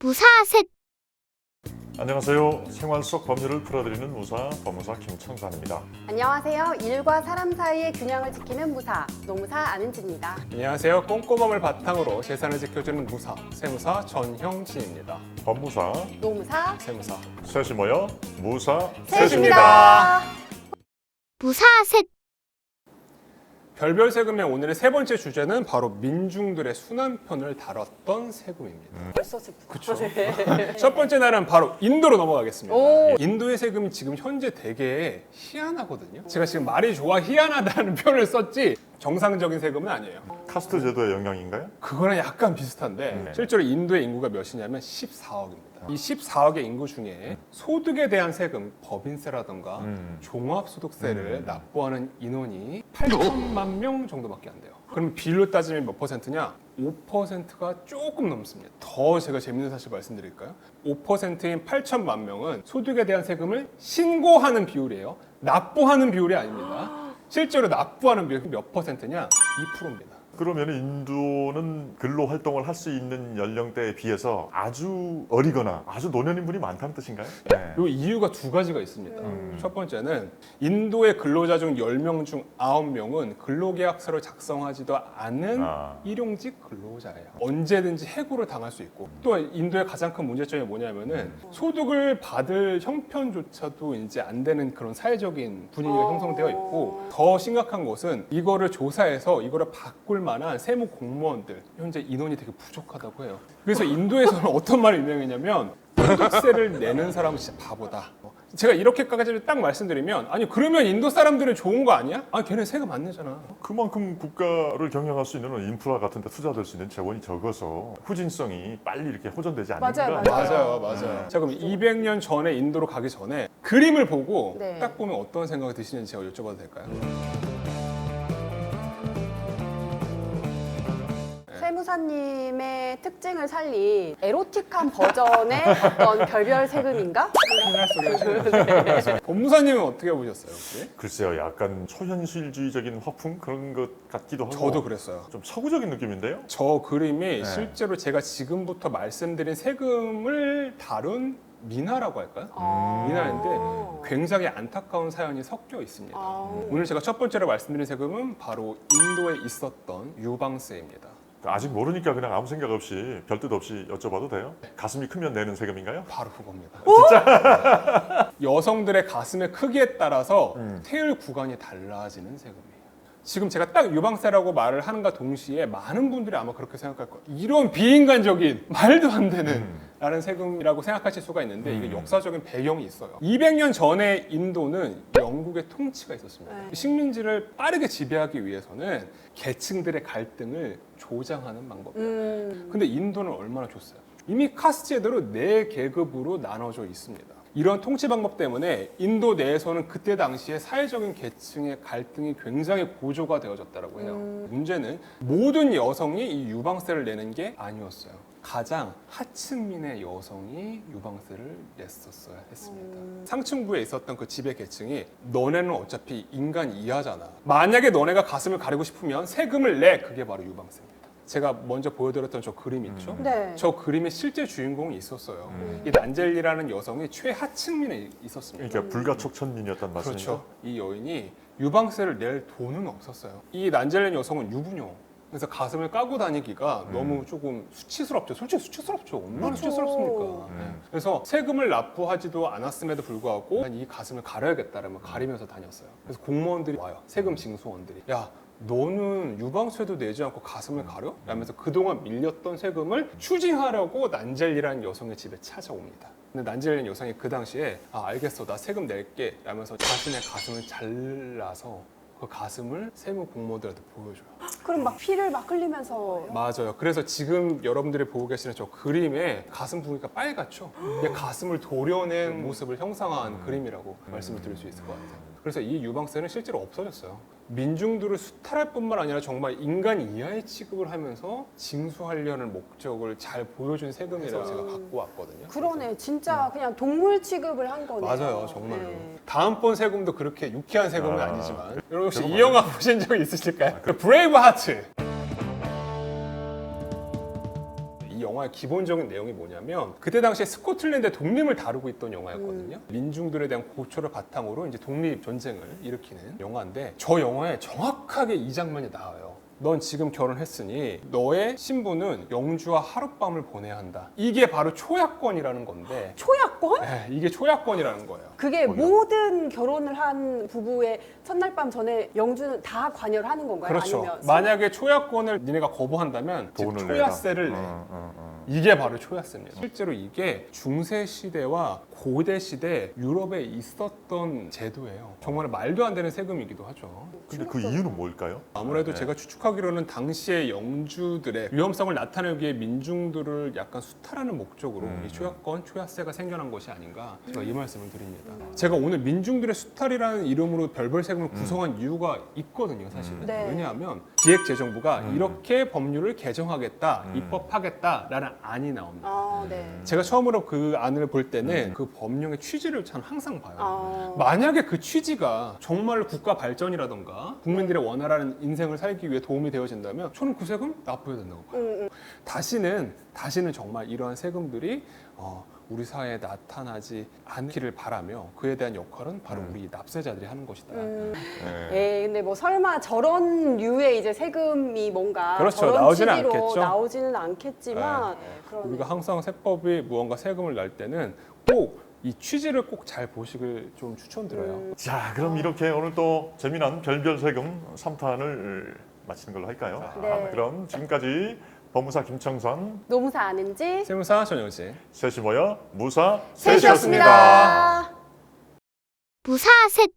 무사셋. 안녕하세요. 생활 속 법률을 풀어드리는 무사, 법무사 김창관입니다. 안녕하세요. 일과 사람 사이의 균형을 지키는 무사, 노무사 안은지입니다. 안녕하세요. 꼼꼼함을 바탕으로 재산을 지켜주는 무사, 세무사 전형진입니다. 법무사, 노무사 세무사. 셋이 모여 무사 셋입니다. 무사셋. 별별 세금의 오늘의 세 번째 주제는 바로 민중들의 순환편을 다뤘던 세금입니다. 벌써 슬프다. 그쵸. 첫 번째 날은 바로 인도로 넘어가겠습니다. 오. 인도의 세금이 지금 현재 되게 희한하거든요. 제가 지금 말이 좋아 희한하다는 표현을 썼지 정상적인 세금은 아니에요. 카스트 제도의 영향인가요? 그거랑 약간 비슷한데 실제로 인도의 인구가 몇이냐면 14억입니다. 이 14억의 인구 중에 소득에 대한 세금, 법인세라든가 종합소득세를 납부하는 인원이 8천만 명 정도밖에 안 돼요. 그럼 비율로 따지면 몇 퍼센트냐? 5%가 조금 넘습니다. 더 제가 재밌는 사실 말씀드릴까요? 5%인 8천만 명은 소득에 대한 세금을 신고하는 비율이에요. 납부하는 비율이 아닙니다. 실제로 납부하는 비율이 몇 퍼센트냐? 2%입니다. 그러면 인도는 근로 활동을 할 수 있는 연령대에 비해서 아주 어리거나 아주 노년인 분이 많다는 뜻인가요? 네. 요 이유가 두 가지가 있습니다. 첫 번째는 인도의 근로자 중 10명 중 9명은 근로계약서를 작성하지도 않은 일용직 근로자예요. 언제든지 해고를 당할 수 있고 또 인도의 가장 큰 문제점이 뭐냐면은 소득을 받을 형편조차도 이제 안 되는 그런 사회적인 분위기가 형성되어 있고 더 심각한 것은 이거를 조사해서 이거를 바꿀 만한 세무 공무원들 현재 인원이 되게 부족하다고 해요. 그래서 인도에서는 어떤 말이 유명했냐면 소득세를 내는 사람은 진짜 바보다. 제가 이렇게까지 딱 말씀드리면 아니 그러면 인도 사람들은 좋은 거 아니야? 아 걔네 세금 안 내잖아. 그만큼 국가를 경영할 수 있는 인프라 같은 데 투자될 수 있는 재원이 적어서 후진성이 빨리 이렇게 호전되지 않는가? 맞아요. 자 그럼 200년 전에 인도로 가기 전에 그림을 보고 네. 딱 보면 어떤 생각이 드시는지 제가 여쭤봐도 될까요? 세무사님의 특징을 살린 에로틱한 버전의 어떤 별별 세금인가? 생각 소리가 지금. 법무사님은 어떻게 보셨어요 혹시? 글쎄요, 약간 초현실주의적인 화풍 그런 것 같기도 하고. 저도 그랬어요. 좀 서구적인 느낌인데요? 저 그림이 실제로 제가 지금부터 말씀드린 세금을 다룬 민화라고 할까요? 민화인데 굉장히 안타까운 사연이 섞여 있습니다. 오늘 제가 첫 번째로 말씀드린 세금은 바로 인도에 있었던 유방세입니다. 아직 모르니까 그냥 아무 생각 없이 별 뜻 없이 여쭤봐도 돼요? 가슴이 크면 내는 세금인가요? 바로 그겁니다. 진짜? 여성들의 가슴의 크기에 따라서 태율 구간이 달라지는 세금이에요. 지금 제가 딱 유방세라고 말을 하는가 동시에 많은 분들이 아마 그렇게 생각할 거예요. 이런 비인간적인 말도 안 되는 라는 세금이라고 생각하실 수가 있는데 이게 역사적인 배경이 있어요. 200년 전에 인도는 영국의 통치가 있었습니다. 식민지를 빠르게 지배하기 위해서는 계층들의 갈등을 조장하는 방법이에요. 근데 인도는 얼마나 좋어요. 이미 카스트 제도로 4계급으로 나눠져 있습니다. 이런 통치 방법 때문에 인도 내에서는 그때 당시에 사회적인 계층의 갈등이 굉장히 고조가 되어졌다고 해요. 문제는 모든 여성이 이 유방세를 내는 게 아니었어요. 가장 하층민의 여성이 유방세를 냈었어야 했습니다. 상층부에 있었던 그 지배 계층이 너네는 어차피 인간 이하잖아. 만약에 너네가 가슴을 가리고 싶으면 세금을 내. 그게 바로 유방세입니다. 제가 먼저 보여드렸던 저 그림 있죠? 네. 저 그림의 실제 주인공이 있었어요. 이 난젤리라는 여성이 최하층민에 있었습니다. 그러니까 불가촉천민이었단 말씀이죠? 그렇죠. 이 여인이 유방세를 낼 돈은 없었어요. 이 난젤리 여성은 유부녀. 그래서 가슴을 까고 다니기가 너무 조금 수치스럽죠. 솔직히 수치스럽죠. 얼마나 수치스럽습니까? 그래서 세금을 납부하지도 않았음에도 불구하고 난 이 가슴을 가려야겠다라면 가리면서 다녔어요. 그래서 공무원들이 와요. 세금 징수원들이. 야, 너는 유방세도 내지 않고 가슴을 가려? 라면서 그동안 밀렸던 세금을 추징하려고 난젤리라는 여성의 집에 찾아옵니다. 근데 난젤리라는 여성이 그 당시에 알겠어, 나 세금 낼게 라면서 자신의 가슴을 잘라서 그 가슴을 세무 공무원들한테 보여줘요. 그럼 막 피를 막 흘리면서 맞아요. 그래서 지금 여러분들이 보고 계시는 저 그림에 가슴 부위가 빨갛죠? 이게 가슴을 도려낸 모습을 형상화한 그림이라고 말씀을 드릴 수 있을 것 같아요. 그래서 이 유방세는 실제로 없어졌어요. 민중들을 수탈할 뿐만 아니라 정말 인간 이하의 취급을 하면서 징수하려는 목적을 잘 보여준 세금이라고 제가 갖고 왔거든요. 그러네. 진짜 그냥 동물 취급을 한 거네요. 맞아요, 정말로. 네. 다음번 세금도 그렇게 유쾌한 세금은 아니지만 여러분 혹시 그런 이 영화 보신 적 있으실까요? 브레이브 하트. 이 영화 영화의 기본적인 내용이 뭐냐면 그때 당시에 스코틀랜드의 독립을 다루고 있던 영화였거든요. 민중들에 대한 고초를 바탕으로 이제 독립 전쟁을 일으키는 영화인데 저 영화에 정확하게 이 장면이 나와요. 넌 지금 결혼했으니 너의 신부는 영주와 하룻밤을 보내야 한다. 이게 바로 초약권이라는 건데 초약권? 네, 이게 초약권이라는 거예요. 그게 뭐요? 모든 결혼을 한 부부의 첫날 밤 전에 영주는 다 관여를 하는 건가요? 그렇죠. 아니면 만약에 초약권을 니네가 거부한다면 즉 돈을 초야세를 내. 내라. 이게 바로 초야세입니다. 실제로 이게 중세 시대와 고대 시대 유럽에 있었던 제도예요. 정말 말도 안 되는 세금이기도 하죠. 근데 그 이유는 뭘까요? 아무래도 네. 제가 추측하기로는 당시의 영주들의 위험성을 나타내기 위해 민중들을 약간 수탈하는 목적으로 이 초약권, 초야세가 생겨난 것이 아닌가 제가 이 말씀을 드립니다. 제가 오늘 민중들의 수탈이라는 이름으로 별별 세금을 구성한 이유가 있거든요, 사실은. 네. 왜냐하면 기획재정부가 이렇게 법률을 개정하겠다, 입법하겠다라는 안이 나옵니다. 아, 네. 제가 처음으로 그 안을 볼 때는 그 법령의 취지를 전 항상 봐요. 아. 만약에 그 취지가 정말 국가 발전이라던가 국민들의 원활한 인생을 살기 위해 도움이 되어진다면 저는 그 세금 납부해야 된다고 봐요. 다시는 정말 이러한 세금들이 우리 사회에 나타나지 않기를 바라며 그에 대한 역할은 바로 우리 납세자들이 하는 것이다. 네. 예, 근데 뭐 설마 저런 류의 이제 세금이 뭔가 그렇죠. 저런 나오지는 취지로 않겠죠. 나오지는 않겠지만 그러네. 우리가 항상 세법이 무언가 세금을 낼 때는 꼭 이 취지를 꼭 잘 보시길 좀 추천드려요. 자, 그럼 이렇게 오늘 또 재미난 별별 세금 3탄을 마치는 걸로 할까요? 네. 그럼 지금까지 법무사 김청선, 노무사 아는지 세무사 전영지. 셋이 모여 무사 셋이었습니다. 무사 셋